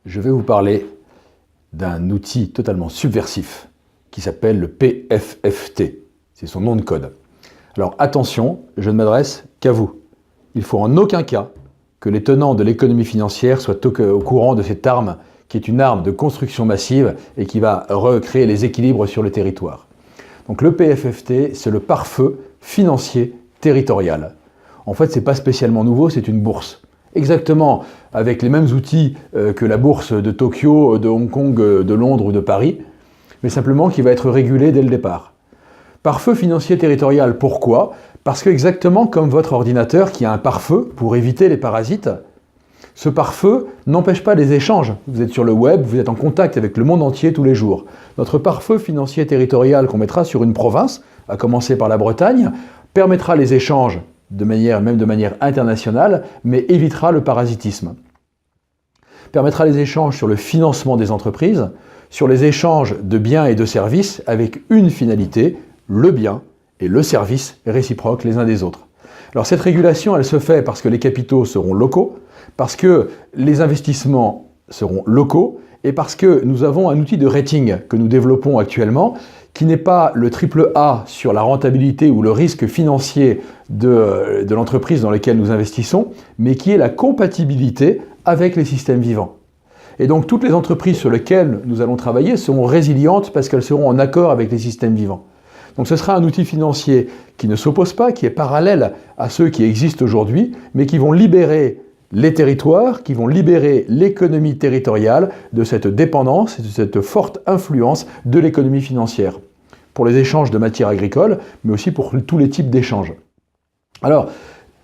je vais vous parler d'un outil totalement subversif qui s'appelle le PFFT. C'est son nom de code. Alors attention, je ne m'adresse qu'à vous. Il ne faut en aucun cas que les tenants de l'économie financière soient au courant de cette arme qui est une arme de construction massive et qui va recréer les équilibres sur le territoire. Donc le PFFT, c'est le pare-feu financier territorial. En fait, ce n'est pas spécialement nouveau, c'est une bourse. Exactement avec les mêmes outils que la bourse de Tokyo, de Hong Kong, de Londres ou de Paris, mais simplement qui va être régulé dès le départ. Pare-feu financier territorial, pourquoi? Parce que exactement comme votre ordinateur qui a un pare-feu pour éviter les parasites, ce pare-feu n'empêche pas les échanges. Vous êtes sur le web, vous êtes en contact avec le monde entier tous les jours. Notre pare-feu financier territorial qu'on mettra sur une province, à commencer par la Bretagne, permettra les échanges même de manière internationale, mais évitera le parasitisme. Permettra les échanges sur le financement des entreprises, sur les échanges de biens et de services avec une finalité, le bien et le service réciproques les uns des autres. Alors cette régulation, elle se fait parce que les capitaux seront locaux, parce que les investissements seront locaux et parce que nous avons un outil de rating que nous développons actuellement qui n'est pas le triple A sur la rentabilité ou le risque financier de l'entreprise dans laquelle nous investissons, mais qui est la compatibilité avec les systèmes vivants. Et donc toutes les entreprises sur lesquelles nous allons travailler seront résilientes parce qu'elles seront en accord avec les systèmes vivants. Donc ce sera un outil financier qui ne s'oppose pas, qui est parallèle à ceux qui existent aujourd'hui, mais qui vont libérer les territoires, qui vont libérer l'économie territoriale de cette dépendance et de cette forte influence de l'économie financière, pour les échanges de matières agricoles, mais aussi pour tous les types d'échanges. Alors,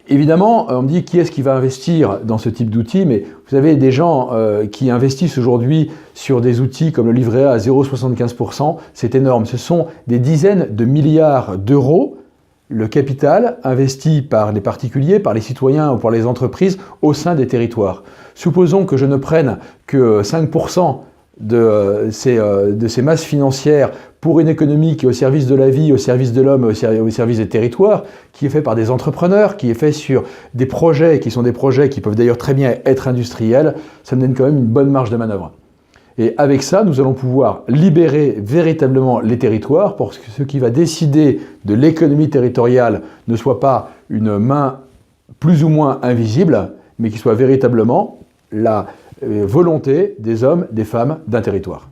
évidemment, on me dit qui est-ce qui va investir dans ce type d'outils, mais vous avez des gens qui investissent aujourd'hui sur des outils comme le livret A à 0,75%, c'est énorme, ce sont des dizaines de milliards d'euros le capital investi par les particuliers, par les citoyens ou par les entreprises au sein des territoires. Supposons que je ne prenne que 5% de ces masses financières pour une économie qui est au service de la vie, au service de l'homme, au service des territoires, qui est fait par des entrepreneurs, qui est fait sur des projets qui sont des projets qui peuvent d'ailleurs très bien être industriels, ça me donne quand même une bonne marge de manœuvre. Et avec ça, nous allons pouvoir libérer véritablement les territoires pour que ce qui va décider de l'économie territoriale ne soit pas une main plus ou moins invisible, mais qui soit véritablement la volonté des hommes, des femmes d'un territoire.